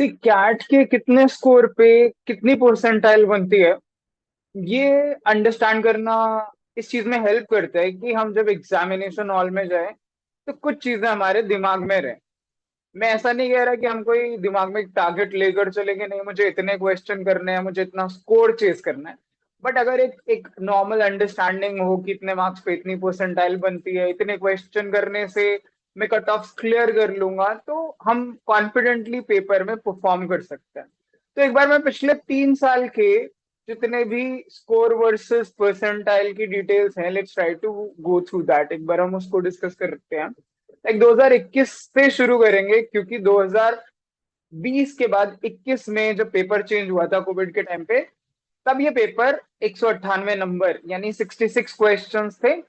सी cat के कितने score पे कितनी परसेंटाइल बनती है, ये अंडरस्टैंड करना इस चीज में हेल्प करता है कि हम जब एग्जामिनेशन हॉल में जाए तो कुछ चीजें हमारे दिमाग में रहे। मैं ऐसा नहीं कह रहा कि हम कोई दिमाग में एक टारगेट लेकर चलेंगे, नहीं मुझे इतने क्वेश्चन करने हैं, मुझे इतना स्कोर चेस करना है। बट अगर एक एक नॉर्मल अंडरस्टैंडिंग हो कि इतने मार्क्स पे इतनी परसेंटाइल बनती है, इतने क्वेश्चन करने से मैं कट ऑफ क्लियर कर लूंगा, तो हम कॉन्फिडेंटली पेपर में परफॉर्म कर सकते हैं। तो एक बार मैं पिछले 3 साल के जितने भी स्कोर वर्सेस परसेंटाइल की डिटेल्स हैं, let's try to go through that. एक बार हम उसको डिस्कस करते हैं। लाइक 2021 से शुरू करेंगे, क्योंकि 2020 के बाद 21 में जब पेपर चेंज हुआ था कोविड के टाइम पे, तब ये पेपर 198 नंबर यानी 66 क्वेश्चंस थे,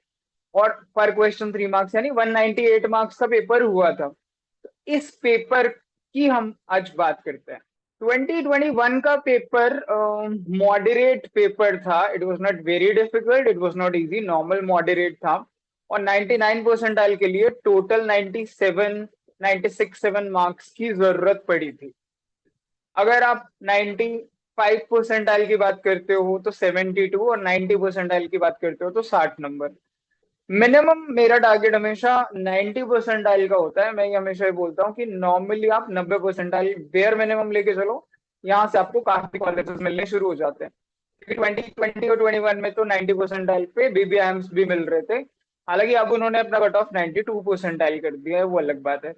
और पर क्वेश्चन 3 मार्क्स यानी 198 मार्क्स का पेपर हुआ था। तो इस पेपर की हम आज बात करते हैं। 2021 का पेपर मॉडरेट पेपर था। It was not very difficult, it was not easy, normal moderate था। और 99 परसेंटाइल के लिए टोटल 96 मार्क्स की जरूरत पड़ी थी। अगर आप 95 परसेंटाइल की बात करते हो तो 72, और 90 परसेंटाइल की बात करते हो तो 60 नंबर। मिनिमम मेरा टारगेट हमेशा 90 परसेंटाइल का होता है। मैं ये हमेशा ही बोलता हूँ कि नॉर्मली आप 90 परसेंटाइल बेयर मिनिमम लेके चलो, यहाँ से आपको काफी कॉलेजेस मिलने शुरू हो जाते हैं। क्योंकि 2020 और 21 में तो 90 परसेंटाइल पे बीबीआईएम्स भी मिल रहे थे। हालांकि अब उन्होंने अपना कट ऑफ 92 परसेंटाइल कर दिया है, वो अलग बात है।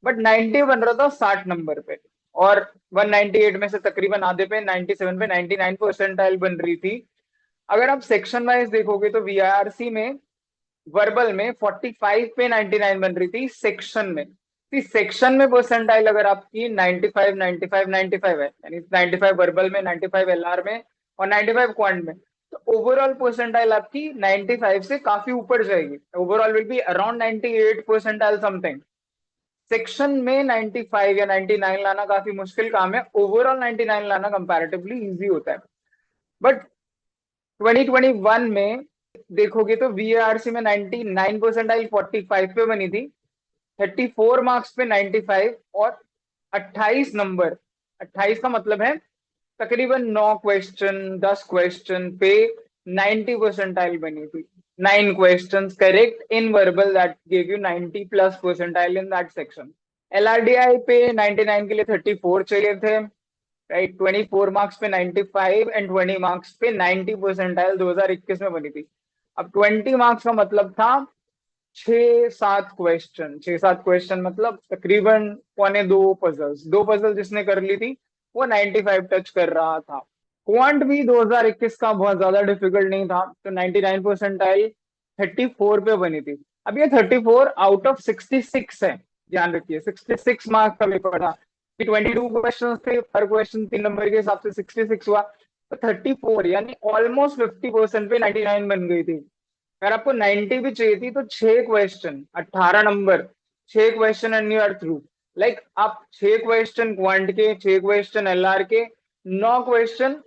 बट 90 बन रहा था 60 नंबर पे, और 198 में से तकरीबन आधे पे 97 पे 99 परसेंटाइल बन रही थी। अगर आप सेक्शन वाइज देखोगे तो वीआईआरसी में वर्बल में 45 पे 99 बन रही थी सेक्शन में। इस सेक्शन में परसेंटाइल अगर आपकी 95 95 95 है, यानी 95 वर्बल में, 95 एलआर में, और 95 क्वांट में, तो ओवरऑल परसेंटाइल आपकी 95 से काफी ऊपर जाएगी। Overall will be around 98 percentile something. Section में 95 या 99 लाना काफी मुश्किल काम है, ओवरऑल 99 लाना कंपैरेटिवली इजी होता है। बट 2021 में देखोगे तो वीआरसी में 99 परसेंटाइल 45 पे बनी थी, 34 मार्क्स पे 95, और 28 नंबर। 28 का मतलब है तकरीबन 9 क्वेश्चन 10 क्वेश्चन पे 90 परसेंटाइल बनी थी। 9 question correct in verbal that give you 90 plus percentile in that section. LRDI पे 99 के लिए 34 चाहिए थे, राइट। 24 मार्क्स पे 95 एंड 20 मार्क्स पे 90 परसेंटाइल 2021 में बनी थी। अब 20 मार्क्स का मतलब था 6-7 क्वेश्चन मतलब तकरीबन पौने दो पजल्स। दो पजल जिसने कर ली थी वो 95 टच कर रहा था। क्वांट भी 2021 का बहुत ज्यादा डिफिकल्ट नहीं था, तो 99 परसेंटाइल 34 पे बनी थी। अब ये 34 आउट ऑफ 66 है, ध्यान रखिए 66 मार्क्स का पेपर था कि 22 क्वेश्चन थे, पर क्वेश्चन 3 नंबर के हिसाब से 66 हुआ, तो 34 यानी ऑलमोस्ट 50% पे 99 बन गई थी। अगर आपको 90 भी चाहिए थी तो 6 question 18 number, 6 question and you are through. Like आप 6 क्वेश्चन क्वांट के, 6 क्वेश्चन एलआर के, 9 क्वेश्चन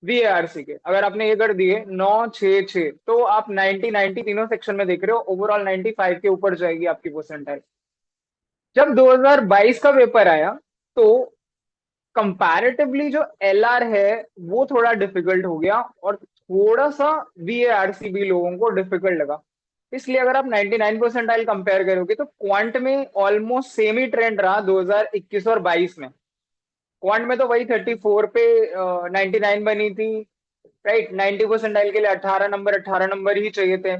वीएआरसी के, अगर आपने ये कर दिए 9 6 6, तो आप 90 90 तीनों सेक्शन में देख रहे हो, ओवरऑल 95 के ऊपर जाएगी आपकी परसेंटाइल। जब 2022 का पेपर आया तो कंपैरेटिवली जो एलआर है वो थोड़ा डिफिकल्ट हो गया, और थोड़ा सा वीएआरसी भी लोगों को डिफिकल्ट लगा। इसलिए अगर आप 99 परसेंटाइल कंपेयर करोगे तो क्वांट में ऑलमोस्ट सेम ही ट्रेंड रहा 2021 और 22 में। क्वांट में तो वही 34 पे 99 बनी थी, राइट। 90 परसेंटाइल के लिए 18 नंबर ही चाहिए थे।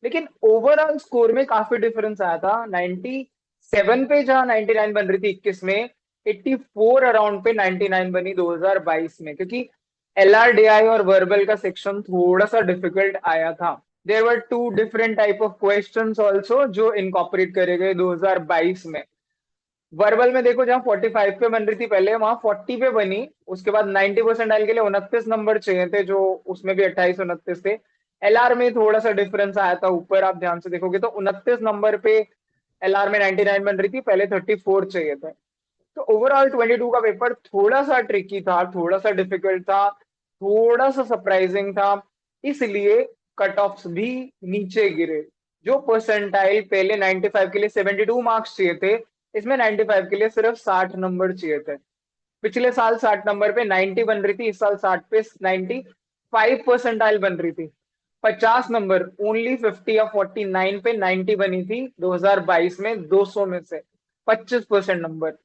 लेकिन ओवरऑल स्कोर में काफी डिफरेंस आया था। 97 पे जहां 99 बन रही थी 21 में, 84 अराउंड पे 99 बनी 2022 में, क्योंकि एलआरडीआई और वर्बल का सेक्शन थोड़ा सा डिफिकल्ट आया था। There were two different type of questions also जो इनकॉर्पोरेट करे गए 2022 में। वर्बल में देखो, जहां 45 पे बन रही थी पहले, वहां 40 पे बनी। उसके बाद 90 परसेंटाइल के लिए 29 नंबर चाहिए थे, जो उसमें भी 28 29 थे। एलआर में थोड़ा सा डिफरेंस आया था ऊपर, आप ध्यान से देखोगे तो 29 नंबर पे एलआर में 99 बन रही थी, पहले 34 चाहिए थे। तो ओवरऑल 22 का पेपर थोड़ा सा ट्रिकी था, थोड़ा सा डिफिकल्ट था, थोड़ा सा सरप्राइजिंग था। इसलिए कट ऑफ्स भी नीचे गिरे। जो परसेंटाइल पहले 95 के लिए 72 मार्क्स चाहिए थे, इसमें 95 के लिए सिर्फ 60 नंबर चाहिए थे। पिछले साल 60 नंबर पे 90 बन रही थी, इस साल 60 पे 95 परसेंटाइल बन रही थी। 50 नंबर ओनली 50 या 49 पे 90 बनी थी 2022 में 200 में से, 25% number.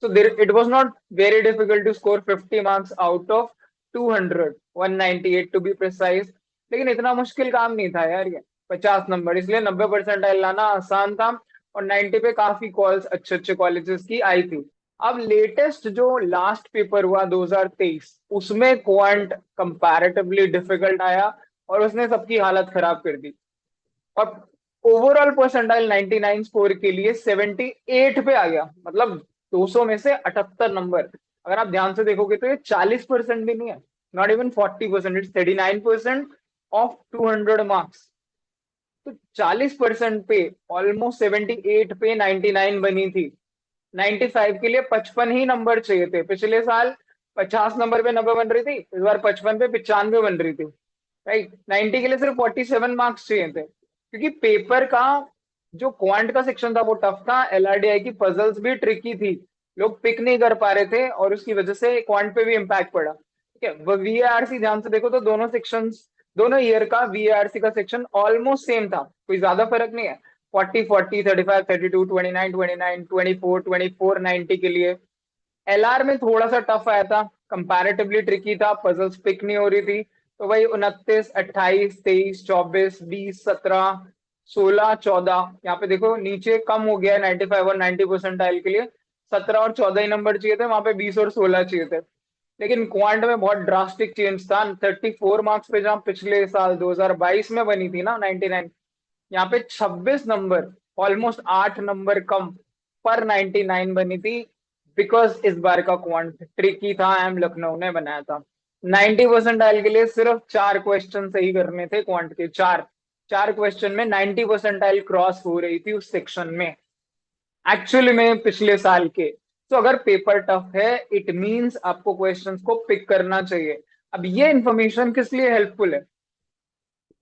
So there, it was not very difficult to score 50 marks out of 200, 198 to be precise। लेकिन इतना मुश्किल काम नहीं था यार ये 50 नंबर, इसलिए 90 परसेंटाइल लाना आसान था। और 90 पे काफी कॉल्स अच्छे अच्छे कॉलेजेस की आई थी। अब लेटेस्ट जो लास्ट पेपर हुआ 2023, उसमें क्वांट कंपैरेटिवली डिफिकल्ट आया और उसने सबकी हालत खराब कर दी। और ओवरऑल परसेंटाइल 99 स्कोर के लिए 78 पे आ गया, मतलब 200 में से 78 नंबर। अगर आप ध्यान से देखोगे तो ये 40% भी नहीं है, not even 40%, it's 39% of 200 marks. तो 40% पे ऑलमोस्ट 78 पे 99 बनी थी। 95 के लिए 55 ही नंबर चाहिए थे। पिछले साल 50 नंबर पे 90 बन रही थी, इस बार 55 पे 95 बन रही थी। राइट, 90 के लिए सिर्फ 47 मार्क्स चाहिए थे, क्योंकि पेपर का जो क्वांट का सेक्शन था वो टफ था, एलआरडीआई की पजल्स भी ट्रिकी थी, लोग पिक नहीं कर पा रहे थे और उसकी वजह से क्वांट पे भी इम्पैक्ट पड़ा। ठीक है, वो वीएआरसी ध्यान से देखो तो दोनों सेक्शंस, दोनों ईयर का वीएआरसी का सेक्शन ऑलमोस्ट सेम था, कोई ज्यादा फर्क नहीं है। 40 40 35 32 29 29 24 24 90 के लिए। एलआर में थोड़ा सा टफ आया था, कंपैरेटिवली ट्रिकी था, पजल्स पिक नहीं हो रही थी। तो वही 29 28 23 24 20 17 16 14, यहाँ पे देखो नीचे कम हो गया है 95 और 90 परसेंटाइल के लिए। 17 और 14 ही नंबर चाहिए थे, वहां पे 20 और 16 चाहिए थे। लेकिन क्वांट में बहुत ड्रास्टिक चेंज था, 34 मार्क्स पे जहाँ पिछले साल 2022 में बनी थी ना 99, यहाँ पे 26 नंबर, ऑलमोस्ट 8 नंबर कम पर 99 बनी थी। बिकॉज इस बार का क्वांट ट्रिकी था, एम लखनऊ ने बनाया था। 90 परसेंटाइल के लिए सिर्फ 4 क्वेश्चन सही करने थे क्वांट के, चार। 4 क्वेश्चन में 90 परसेंटाइल क्रॉस हो रही थी उस सेक्शन में, एक्चुअली में पिछले साल के। तो अगर पेपर टफ है, इट मींस आपको क्वेश्चंस को पिक करना चाहिए। अब ये इंफॉर्मेशन किस लिए हेल्पफुल है?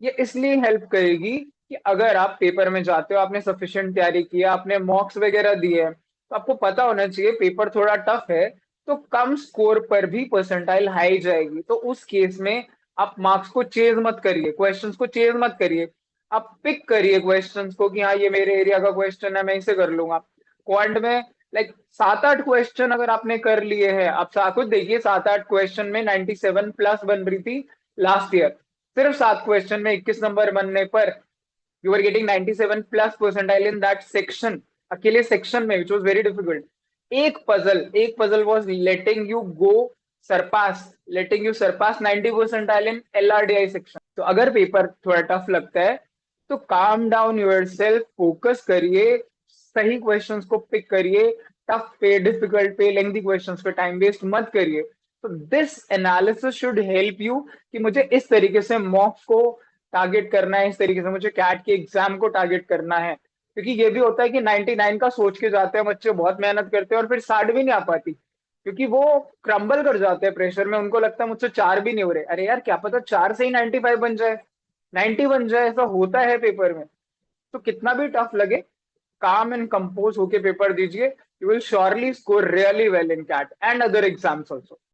ये इसलिए हेल्प करेगी कि अगर आप पेपर में जाते हो, आपने सफिशिएंट तैयारी किया, आपने मॉक्स वगैरह दिए, तो आपको पता होना चाहिए पेपर थोड़ा टफ है, तो कम स्कोर पर भी परसेंटाइल हाई जाएगी। तो उस केस में आप मार्क्स को चेज मत करिए, क्वेश्चंस को चेज मत करिए, आप पिक करिए क्वेश्चंस को कि हाँ ये मेरे एरिया का क्वेश्चन है, मैं इसे कर लूंगा। क्वांट में लाइक 7 8 क्वेश्चन अगर आपने कर लिए हैं, आप खुद देखिए 7 8 क्वेश्चन में 97 प्लस बन रही थी लास्ट ईयर। सिर्फ 7 क्वेश्चन में 21 नंबर बनने पर you are getting 97 plus percentile in that section, अकेले सेक्शन में, विच वॉज वेरी डिफिकल्ट। एक puzzle was letting you surpass 90 percentile in LRDI section. तो अगर पेपर थोड़ा टफ लगता है तो calm down your self, focus करिए, सही क्वेश्चंस को पिक करिए, टफ पे, डिफिकल्ट पे, लेंथी क्वेश्चंस पे टाइम वेस्ट मत करिए। तो this analysis should help you कि मुझे इस तरीके से मॉक को टारगेट करना है, इस तरीके से मुझे कैट के एग्जाम को टारगेट करना है। क्योंकि ये भी होता है कि 99 का सोच के जाते हैं बच्चे, बहुत मेहनत करते हैं और फिर 60 भी नहीं आ पाती, क्योंकि वो क्रम्बल कर जाते हैं प्रेशर में, उनको लगता है मुझसे 4 भी नहीं हो रहे। अरे यार क्या पता 4 से ही 95 बन जाए, 90 बन जाए, ऐसा होता है पेपर में। तो कितना भी टफ लगे, calm and compose होके पेपर दीजिए, you will surely score really well in CAT and other exams also।